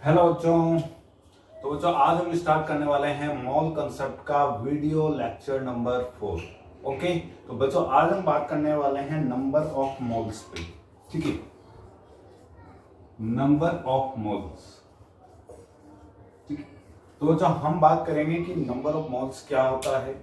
Hello बच्चों। तो बच्चों आज हम स्टार्ट करने वाले हैं मॉल कंसेप्ट का वीडियो लेक्चर नंबर 4। ओके, तो बच्चों आज हम बात करने वाले हैं नंबर ऑफ मॉल्स पे। ठीक है, नंबर ऑफ मॉल्स। ठीक है, तो बच्चों हम बात करेंगे कि नंबर ऑफ मॉल्स क्या होता है,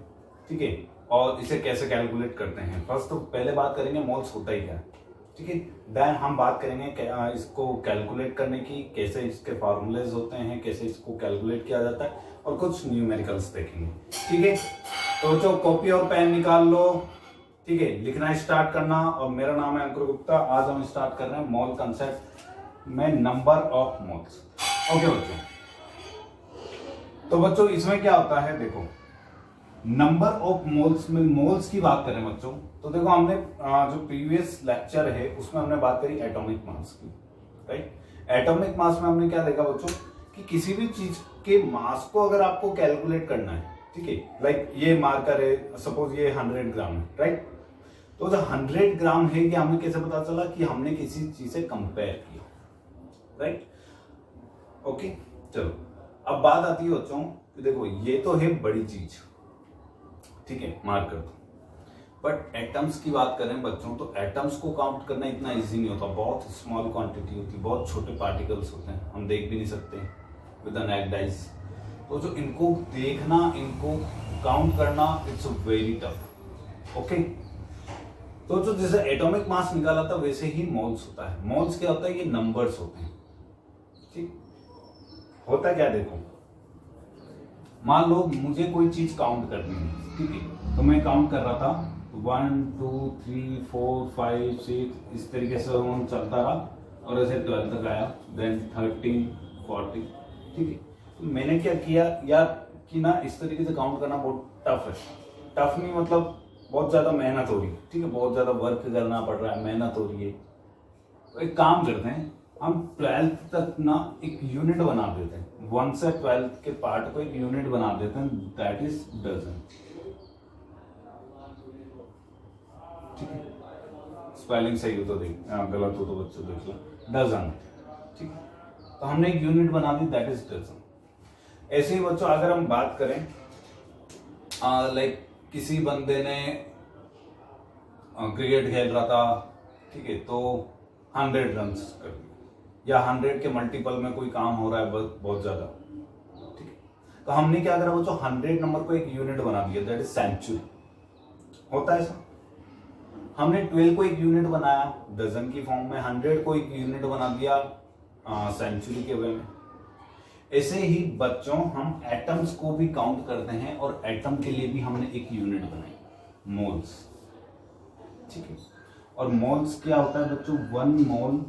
ठीक है, और इसे कैसे कैलकुलेट करते हैं। फर्स्ट तो पहले बात करेंगे मॉल्स होता ही क्या है, ठीक है। देन हम बात करेंगे इसको कैलकुलेट करने की, कैसे इसके फार्मूलेज होते हैं, कैसे इसको कैलकुलेट किया जाता है, और कुछ न्यूमेरिकल्स देखेंगे। ठीक है, तो जो कॉपी और पेन निकाल लो, ठीक है, लिखना स्टार्ट करना। और मेरा नाम है अंकुर गुप्ता। आज हम स्टार्ट कर रहे हैं मॉल कंसेप्ट में नंबर ऑफ मॉल्स। ओके बच्चों, तो बच्चों इसमें क्या होता है, देखो नंबर ऑफ मोल्स में मोल्स की बात करें बच्चों, तो देखो हमने जो प्रीवियस लेक्चर है उसमें हमने बात करी एटॉमिक मास की, राइट। एटॉमिक मास में हमने क्या देखा बच्चों कि किसी भी चीज के मास को अगर आपको कैलकुलेट करना है, ठीक है, लाइक ये मार्कर है, सपोज ये 100 ग्राम है, राइट। तो जो 100 ग्राम है ये हमें कैसे पता चला कि हमने किसी चीज से कंपेयर किया, राइट। ओके, चलो अब बात आती है बच्चों कि देखो ये तो है बड़ी चीज, ठीक है, मार्क कर दो। बट एटम्स की बात करें बच्चों, तो एटम्स को काउंट करना इतना इजी नहीं होता। बहुत स्मॉल क्वांटिटी होती है, बहुत छोटे पार्टिकल्स होते हैं, हम देख भी नहीं सकते विद एन नेक्ड आइज। तो जो इनको देखना, इनको काउंट करना, इट्स वेरी टफ। ओके, तो जो जैसे एटॉमिक मास निकाला था वैसे ही मोल्स होता है। मोल्स क्या होता है, ये नंबर्स होते हैं। ठीक, होता क्या, देखो मान लो मुझे कोई चीज काउंट करनी है, ठीक है, तो मैं काउंट कर रहा था 1 2 3 4 5 6, इस तरीके से हम चलता रहा और ऐसे 12 तक आया, देन 13 40, ठीक है। तो मैंने क्या किया यार कि ना इस तरीके से काउंट करना बहुत टफ है। टफ नहीं मतलब बहुत ज्यादा मेहनत हो रही है, ठीक है, बहुत ज्यादा वर्क करना पड़ रहा है, मेहनत हो रही है। तो एक काम करते हैं, हम 12th तक ना एक यूनिट बना देते हैं, 1 से 12th के पार्ट को एक यूनिट बना देते हैं, दैट इज डजन। ठीक है, स्पेलिंग सही हो तो देख, गलत हो तो बच्चों देख लो, डजन। ठीक है, तो हमने एक यूनिट बना दी, दैट इज डजन। ऐसे ही बच्चों अगर हम बात करें लाइक किसी बंदे ने क्रिकेट खेल रहा था, ठीक है, तो 100 रन कर दिए, या 100 के मल्टीपल में कोई काम हो रहा है बहुत ज्यादा, ठीक है। तो हमने क्या करा बच्चों, 100 नंबर को एक यूनिट बना दिया, दैट इज सेंचुरी। होता है ऐसा। हमने 12 को एक यूनिट बनाया डजन की फॉर्म में, 100 को एक यूनिट बना दिया सेंचुरी के वे में। ऐसे ही बच्चों हम एटम्स को भी काउंट करते हैं, और एटम के लिए भी हमने एक यूनिट बनाई, मोल्स। ठीक है, और मोल्स क्या होता है बच्चों, 1 mole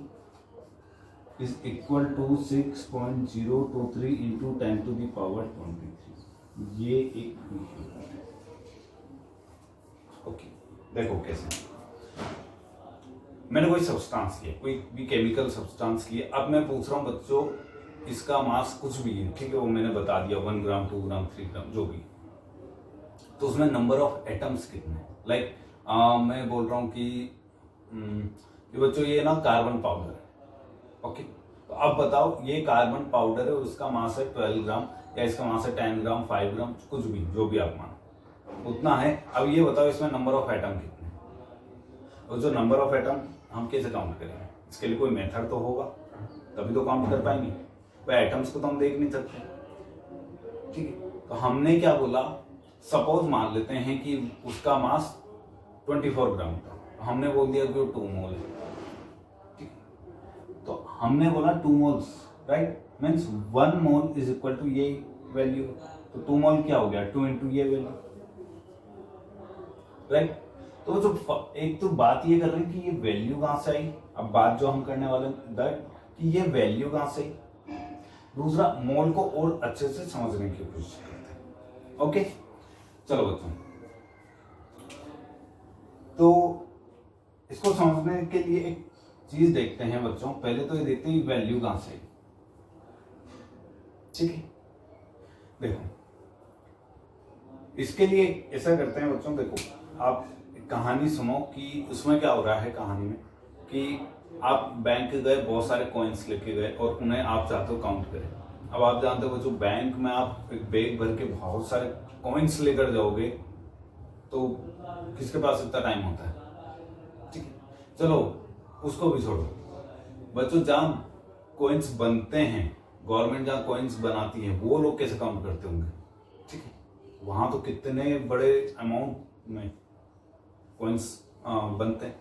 is equal to 6.023 into 10⁻23। ये एक है। ओके, देखो कैसे मैंने कोई सब्सटेंस लिया, कोई भी केमिकल सब्सटेंस लिया। अब मैं पूछ रहा हूं बच्चों इसका मास कुछ भी है, ठीक है, वो मैंने बता दिया 1 ग्राम 2 ग्राम 3 ग्राम जो भी। तो उसमें नंबर ऑफ एटम्स कितने हैं, लाइक मैं बोल रहा हूं कि बच्चों ये ना कार्बन पाउडर है। ओके, तो अब बताओ ये कार्बन पाउडर है, उसका मास है 12 ग्राम, या इसका मास है 10 ग्राम 5 ग्राम, कुछ भी जो भी आप मानो उतना है। अब ये बताओ इसमें नंबर ऑफ एटम कितने हैं। और जो नंबर ऑफ एटम हम कैसे काउंट करेंगे, इसके लिए कोई मेथड तो होगा, तभी तो काउंट कर पाएंगे। वह एटम्स को तो हम देख नहीं सकते, ठीक है। तो हमने क्या बोला, सपोज मान लेते हैं कि उसका मास 24 ग्राम था, हमने बोल दिया कि वो 2 मोल है, ठीक। तो हमने बोला 2 moles, right, means 1 mole is equal to ये वैल्यू। तो 2 मोल क्या हो गया, 2 इंटू ये वैल्यू, राइट। तो जो एक तो बात ये कर रहे हैं कि ये वैल्यू कहां से आई। अब बात जो हम करने वाले दैट कि ये वैल्यू कहां से आई। दूसरा, मोल को और अच्छे से समझने की कोशिश करते हैं। ओके, चलो बच्चों, तो इसको समझने के लिए एक चीज देखते हैं बच्चों। पहले तो ये देखते हैं वैल्यू कहां से, ठीक है। देखो इसके लिए ऐसा करते हैं बच्चों, देखो आप एक कहानी सुनो कि उसमें क्या हो रहा है। कहानी में कि आप बैंक गए, बहुत सारे कॉइन्स लेके गए और उन्हें आप चाहते हो काउंट करें। अब आप जानते हो बच्चों, बैंक में आप एक बैग भर के बहुत सारे कॉइन्स लेकर जाओगे तो किसके पास इतना टाइम होता है? ठीक है, चलो उसको भी छोड़ो बच्चों। जहां कॉइन्स बनते हैं, गवर्नमेंट जहां कॉइन्स बनाती है, वो लोग कैसे काउंट करते होंगे? ठीक है, वहां तो कितने बड़े अमाउंट में कॉइन्स बनते हैं,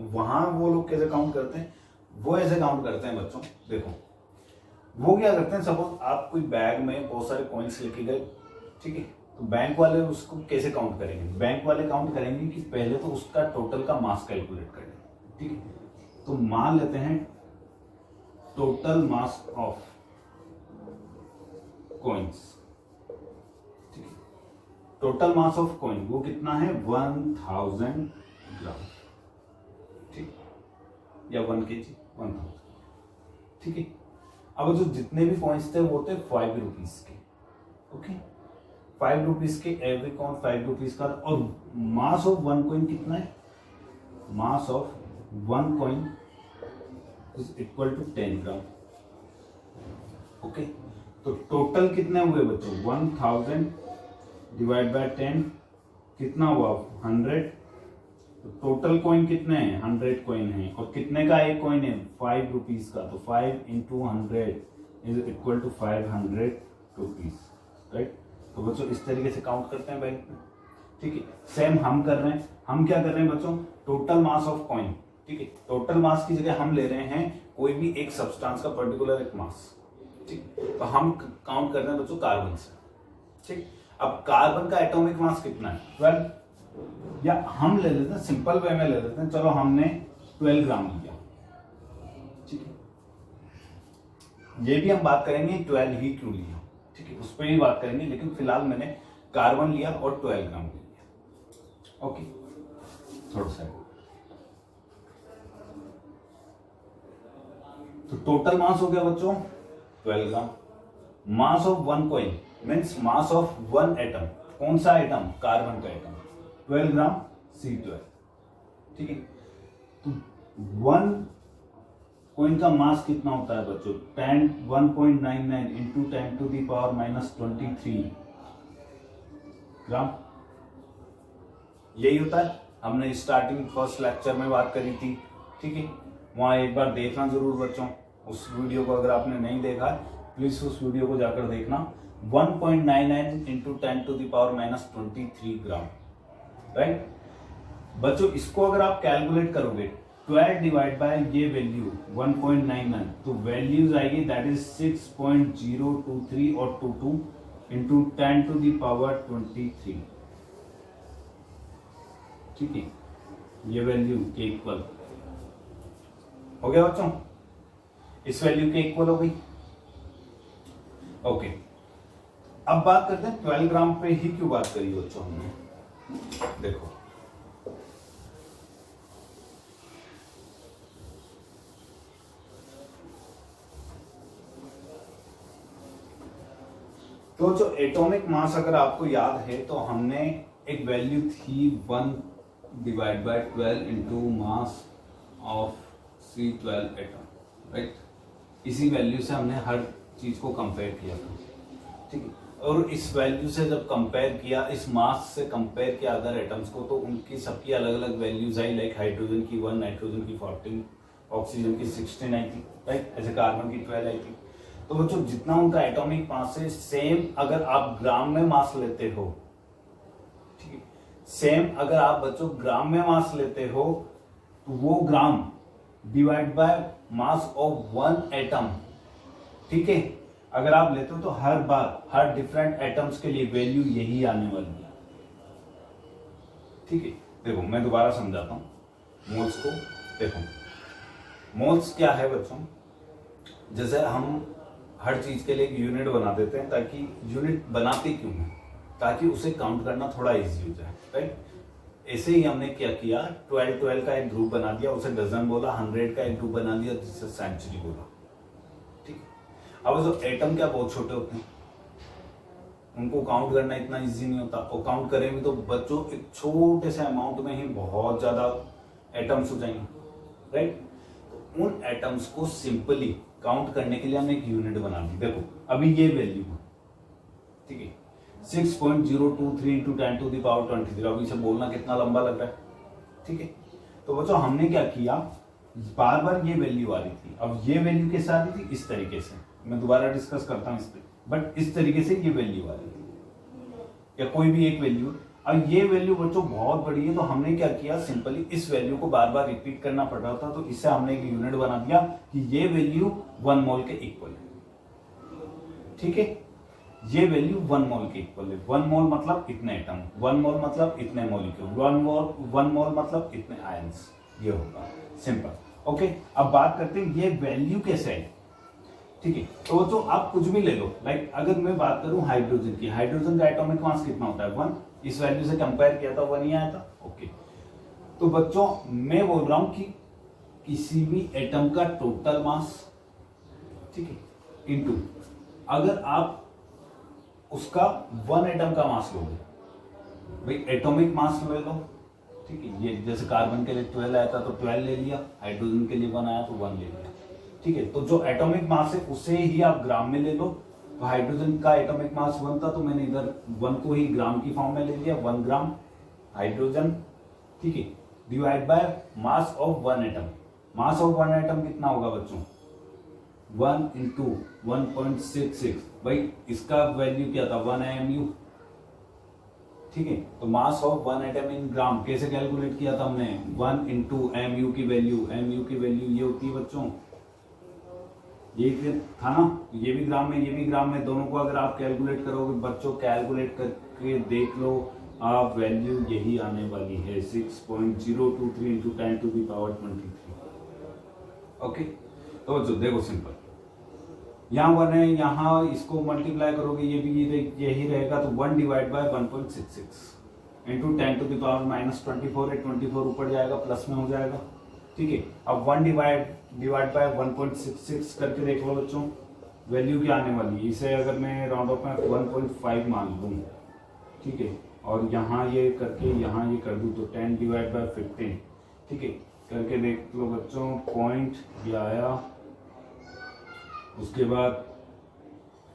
वहां वो लोग कैसे काउंट करते हैं? वो ऐसे काउंट करते हैं बच्चों। देखो वो क्या करते हैं, सपोज आप कोई बैग में बहुत सारे कॉइन्स लेके गए, ठीक है, तो बैंक वाले उसको कैसे काउंट करेंगे? बैंक वाले काउंट करेंगे कि पहले तो उसका टोटल का मास कैलकुलेट कर लेंगे। ठीक है, तो मान लेते हैं टोटल मास ऑफ कॉइन्स। ठीक है, टोटल मास ऑफ कॉइन वो कितना है? 1000 ग्राम। ठीक, या 1 kg, 1000। ठीक है, अब जो जितने भी कॉइन्स थे वो थे 5 रुपीज के। ओके, 5 रुपीज के, एवरी कॉइन 5 रुपीज का। और मास ऑफ 1 कॉइन कितना है? Mass of 1 coin is equal to 10 gram. Okay, तो टोटल कितने हुए बच्चों? 1000 डिवाइड बाय 10 कितना हुआ? 100। तो टोटल कॉइन कितने हैं? 100 कॉइन है। और कितने का एक कॉइन है? 5 रुपीज का। तो 5 into 100 is equal to 500 rupees. Right, तो बच्चों इस तरीके से काउंट करते हैं बैंक में। ठीक है, सेम हम कर रहे हैं। हम क्या कर रहे हैं बच्चों? Total mass of coin. ठीक है, टोटल मास की जगह हम ले रहे हैं कोई भी एक सब्सटेंस का पर्टिकुलर एक मास। ठीक, तो हम काउंट कर रहे हैं बच्चों कार्बन से। ठीक, अब कार्बन का एटॉमिक मास कितना है? 12। या हम ले लेते हैं, सिंपल वे में ले लेते हैं, चलो हमने 12 ग्राम लिया। ठीक है, ये भी हम बात करेंगे 12 ही क्यों लिया। ठीक है, उस पर ही बात करेंगे, लेकिन फिलहाल मैंने कार्बन लिया और 12 ग्राम ले लिया। ओके, थोड़ा सा तो टोटल मास हो गया बच्चों 12 gram. Mass of 1 coin means mass of 1 atom. कौन सा एटम? कार्बन का एटम। 12 gram C12। ठीक है, तो 1 कॉइन का मास कितना होता है बच्चों? 1.99 इंटू 10 टू द पावर -23 ग्राम। यही होता है, हमने स्टार्टिंग फर्स्ट लेक्चर में बात करी थी। ठीक है, वहां एक बार देखना जरूर बच्चों उस वीडियो को, अगर आपने नहीं देखा है प्लीज उस वीडियो को जाकर देखना। 1.99 into 10 to the power -23 gram. Right बच्चों, इसको अगर आप कैलकुलेट करोगे 12 डिवाइड बाय ये वैल्यू 1.99, तो वैल्यूज आएगी दैट इज 6.023 और 22 इंटू 10 टू द पावर 23। ठीक है, ये वैल्यू के इक्वल हो गया बच्चों, इस वैल्यू के इक्वल हो गई। ओके, अब बात करते हैं 12 ग्राम पे ही क्यों बात करी बच्चों हमने। देखो तो जो एटॉमिक मास अगर आपको याद है तो हमने एक वैल्यू थी 1 divide by 12 into mass of C12 atom. Right, इसी वैल्यू से हमने हर चीज को कंपेयर किया था। ठीक है, और इस वैल्यू से जब कंपेयर किया, इस मास से कंपेयर किया अदर एटम्स को, तो उनकी सबकी अलग अलग वैल्यूज आई। लाइक हाइड्रोजन की 1, नाइट्रोजन की 14, ऑक्सीजन की 16 आई थी। राइट, ऐसे कार्बन की 12 आई थी। तो बच्चों जितना उनका एटॉमिक मास है, सेम अगर आप ग्राम में मास लेते हो, ठीक है, सेम अगर आप बच्चों ग्राम में मास लेते हो तो वो ग्राम divide by mass of 1 atom. ठीक है, अगर आप लेते हो तो हर बार हर डिफरेंट एटम्स के लिए वैल्यू यही आने वाली है। ठीक है, देखो मैं दोबारा समझाता हूं मोल्स को। देखो मोल्स क्या है बच्चों, जैसे हम हर चीज के लिए एक यूनिट बना देते हैं, ताकि यूनिट बनाते क्यों हैं? ताकि उसे काउंट करना थोड़ा इजी हो जाए। राइट, ऐसे ही हमने क्या किया, 12 का एक ग्रुप बना दिया, उसे डजन बोला, 100 का एक ग्रुप बना दिया जिसे सेंचुरी बोला। ठीक है, अब जो एटम क्या बहुत छोटे होते हैं, उनको काउंट करना इतना इजी नहीं होता, और काउंट करेंगे तो बच्चों एक छोटे से अमाउंट में ही बहुत ज्यादा एटम्स हो जाएंगे। राइट, उन एटम्स को सिंपली काउंट करने के लिए हमने एक यूनिट बना दी। देखो अभी ये वैल्यू है, ठीक है, 6.023 इंटू 10⁻23। अभी से बोलना कितना लंबा लग रहा है, ठीक है। तो बच्चों हमने क्या किया, बार बार ये वैल्यू आ रही थी, अब ये वैल्यू कैसे आ रही थी, इस तरीके से, मैं दोबारा डिस्कस करता हूं इस पर, बट इस तरीके से ये वैल्यू आ रही थी, या कोई भी एक वैल्यू। अब ये वैल्यू बच्चों बहुत बड़ी है, तो हमने क्या किया, सिंपली इस वैल्यू को बार बार रिपीट करना पड़ रहा था, तो इससे हमने एक यूनिट बना दिया कि ये वैल्यू 1 मोल के इक्वल है, ठीक है। ये वैल्यू 1 मोल के इक्वल है। 1 मोल मतलब इतने एटम, 1 मोल मतलब इतने मॉलिक्यूल, 1 मोल मतलब इतने आयंस, ये होगा सिंपल। ओके, अब बात करते हैं ये वैल्यू कैसे है, ठीक है। तो आप कुछ भी ले लो, लाइक अगर मैं बात करूं हाइड्रोजन की, हाइड्रोजन का एटॉमिक मास कितना होता है, 1। इस वैल्यू से कंपेयर किया था 1 ही आया था। ओके, तो बच्चों मैं बोल रहा हूं कि किसी भी एटम का टोटल मास, ठीक है, इनटू अगर आप उसका 1 एटम का मास लोगे, भाई एटॉमिक मास ले लो, ठीक है। ये जैसे कार्बन के लिए 12 आया था तो 12 ले लिया, हाइड्रोजन के लिए 1 आया तो 1 ले लिया, ठीक है। तो जो एटॉमिक मास है उसे ही आप ग्राम में ले लो। तो हाइड्रोजन का एटॉमिक मास 1 था, तो मैंने इधर 1 को ही ग्राम की फॉर्म में ले लिया, 1 ग्राम हाइड्रोजन, ठीक है, divide by mass of 1 atom. Mass of 1 atom कितना होगा बच्चों, 1 इंटू 1.66, भाई इसका वैल्यू क्या था, 1 AMU, ठीक है। तो मास ऑफ 1 एटम इन ग्राम कैसे कैलकुलेट किया था हमने, 1 इंटू MU की वैल्यू, MU की वैल्यू ये होती है बच्चों, ये था ना, ये भी ग्राम में, ये भी ग्राम में, दोनों को अगर आप कैलकुलेट करोगे बच्चों, कैलकुलेट करके देख लो आप, वैल्यू यही आने वाली है, 6.023 इंटू 10⁻23। ओके, तो बच्चों देखो सिंपल, यहाँ 1 है, यहाँ इसको मल्टीप्लाई करोगे, ये भी यही रहेगा, तो 1 डिवाइड बाय 1.66 इंटू 10⁻24 है, 24 ऊपर जाएगा, प्लस में हो जाएगा, ठीक है। अब 1 डिवाइड बाय 1.66 करके देख लो बच्चों, वैल्यू क्या आने वाली है, इसे अगर मैं राउंड ऑफ में 1.5 मान लूँ, ठीक है, और यहाँ ये करके यहाँ ये कर दूँ, तो 10 डिवाइड बाय 15, ठीक है, करके देख लो बच्चों, पॉइंट ये आया, उसके बाद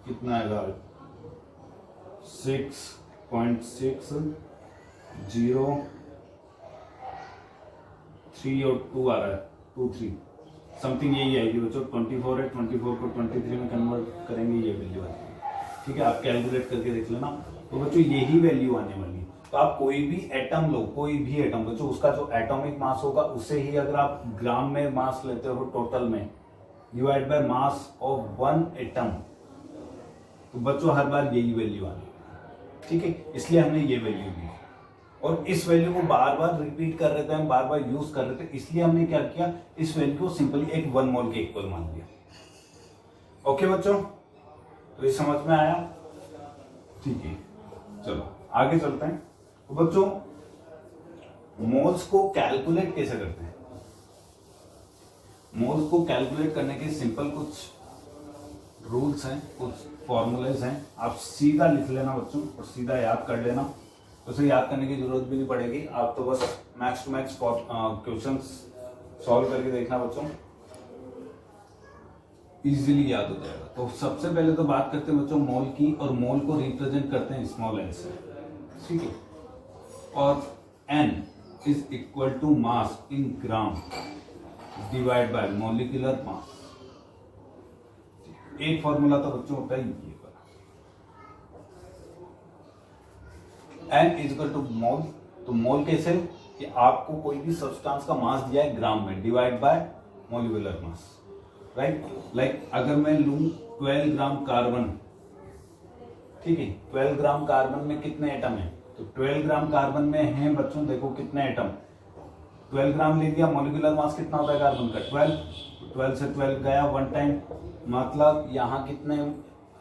कितना आएगा, 6.603 और 2 आ रहा है, 23 समथिंग यही आएगी बच्चों। 24 है, 24 को 23 में कन्वर्ट करेंगे, ये वैल्यू आएगी, ठीक है। आप कैलकुलेट करके देख लेना। तो बच्चों यही वैल्यू आने वाली है। तो आप कोई भी एटम लो, कोई भी एटम बच्चों, उसका जो एटॉमिक मास होगा उसे ही अगर आप ग्राम में मास लेते हो टोटल में, divide by mass of 1 atom, तो बच्चों हर बार यही वैल्यू आनी है, ठीक है। इसलिए हमने ये वैल्यू दी, और इस वैल्यू को बार बार रिपीट कर रहे थे हम, बार बार यूज कर रहे थे, इसलिए हमने क्या किया, इस वैल्यू को सिंपली एक 1 मोल के इक्वल मान लिया। ओके बच्चों, तो ये समझ में आया, ठीक है। चलो आगे चलते हैं। तो बच्चों मोल्स को कैलकुलेट कैसे करते हैं, मोल्स को कैलकुलेट करने के सिंपल कुछ रूल्स हैं, कुछ फॉर्मूलेज हैं, आप सीधा लिख लेना बच्चों और सीधा याद कर लेना। उसे याद करने की जरूरत भी नहीं पड़ेगी, आप तो बस max to max questions solve करके देखना बच्चों, इजीली याद हो जाएगा। तो सबसे पहले तो बात करते हैं बच्चों मोल की, और मोल को रिप्रेजेंट करते हैं स्मॉल एन से, ठीक है। और n is equal to mass in gram divide by molecular mass. एक फॉर्मूला तो बच्चों होता है ये वाला, n is equal to mole. तो मोल कैसे, कि आपको कोई भी सब्सटेंस का मास दिया है ग्राम में, divide by molecular mass, right. Like अगर मैं लूं 12 ग्राम कार्बन, ठीक है, 12 ग्राम कार्बन में कितने एटम है, तो 12 ग्राम कार्बन में है बच्चों, देखो कितने एटम, 12 ग्राम ले लिया, मॉलिक्यूलर मास कितना होता है कार्बन का, 12 से 12 गया 1 टाइम, मतलब यहाँ कितने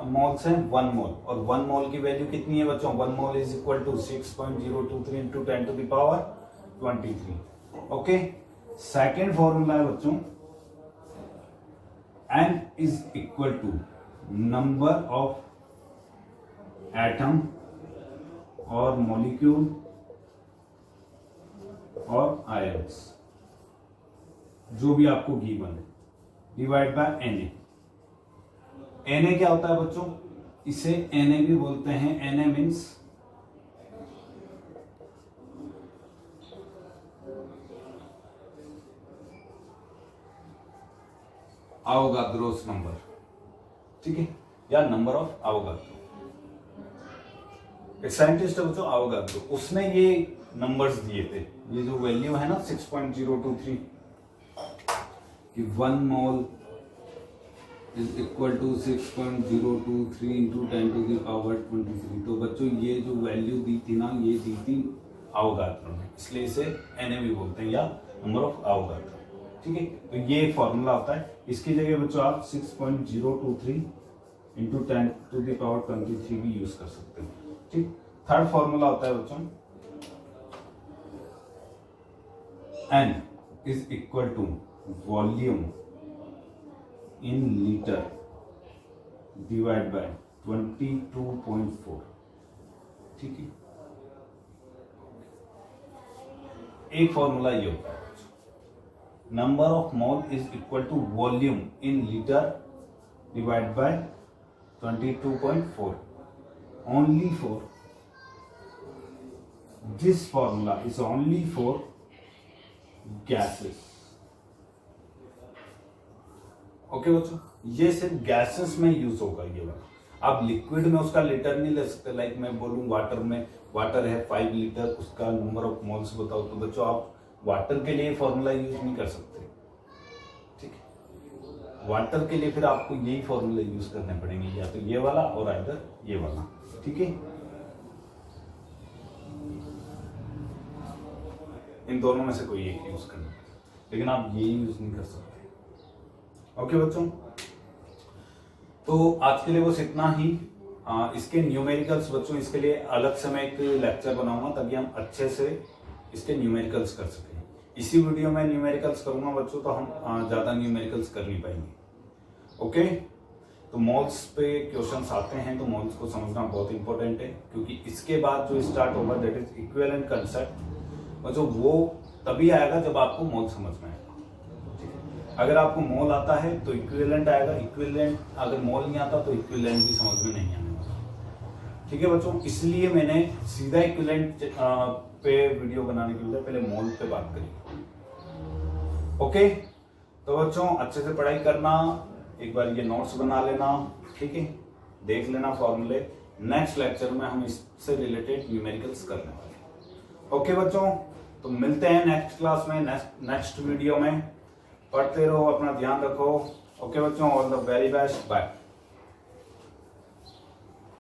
मोल्स हैं, 1 मोल, और 1 मोल की वैल्यू कितनी है बच्चों, 1 mole is equal to 6.023 into 10⁻23। Okay, second formula है बच्चों, n is equal to number of atom और मॉलिक्यूल और आयंस, जो भी आपको गिवन है, डिवाइड बाय एन ए क्या होता है बच्चों, इसे एन ए भी बोलते हैं। एन ए मीन्स अवोगाद्रोस नंबर, ठीक है, या नंबर ऑफ अवोगाद्रो। एक साइंटिस्ट है बच्चों अवोगाद्रो, उसने ये नंबर्स दिए थे, ये जो वैल्यू है ना 6.023 कि 1 mole is equal to 6.023 into 10⁻23। तो बच्चों ये जो वैल्यू दी थी ना, ये दी थी अवोगाद्रो ने, इसलिए इसे एनए भी बोलते हैं या नंबर ऑफ अवोगाद्रो, ठीक है। तो ये फॉर्मूला होता है, इसकी जगह बच्चों आप 6.023 इंटू 10⁻23 भी यूज कर सकते हैं, ठीक। थर्ड फॉर्मूला होता है बच्चों N is equal to volume in litre divide by 22.4, ठीक है। एक फॉर्मूला ये होता है, number of mole is equal to volume in litre divide by 22.4। Only for this formula is only for gases, okay बच्चों, ये सिर्फ गैसेस में यूज होगा ये वाला। आप लिक्विड में उसका लीटर नहीं ले सकते। लाइक मैं बोलूं वाटर में, वाटर है 5 लीटर, उसका नंबर ऑफ मोल्स बताओ, तो बच्चों आप वाटर के लिए फॉर्मूला यूज नहीं कर सकते, ठीक है। वाटर के लिए फिर आपको यही फॉर्मूला यूज करने पड़ेंगे, या तो ये वाला और आइदर ये वाला, ठीक है। इन दोनों में से कोई एक यूज करना, लेकिन आप ये यूज नहीं कर सकते, ओके बच्चों। तो आज के लिए बस इतना ही। इसके न्यूमेरिकल्स बच्चों, इसके लिए अलग से मैं एक लेक्चर बनाऊंगा, तभी हम अच्छे से इसके न्यूमेरिकल्स कर सकें। इसी वीडियो में न्यूमेरिकल्स करूंगा बच्चों, तो हम ज्यादा न्यूमेरिकल्स कर नहीं पाएंगे, ओके। तो मोल्स पे क्वेश्चंस आते हैं, तो मोल्स को समझना बहुत इंपॉर्टेंट है, क्योंकि इसके बाद जो स्टार्ट होगा दैट इज इक्विवेलेंट कंसेप्ट बच्चों, वो तभी आएगा जब आपको मोल समझ में आएगा, ठीक है। अगर आपको मोल आता है तो इक्विवेलेंट आएगा, इक्विवेलेंट अगर मोल नहीं आता तो इक्विवेलेंट भी समझ में नहीं आने वाला, ठीक है बच्चों। इसलिए मैंने सीधा इक्विवेलेंट पे वीडियो बनाने के लिए पहले मोल पे बात करी, ओके। तो बच्चों अच्छे से पढ़ाई करना, एक बार ये नोट्स बना लेना, ठीक है, देख लेना फॉर्मूले। नेक्स्ट लेक्चर में हम इससे रिलेटेड न्यूमेरिकल्स करने वाले, ओके बच्चों। तो मिलते हैं नेक्स्ट क्लास में, नेक्स्ट वीडियो में। पढ़ते रहो, अपना ध्यान रखो, ओके बच्चों। All the very best, bye.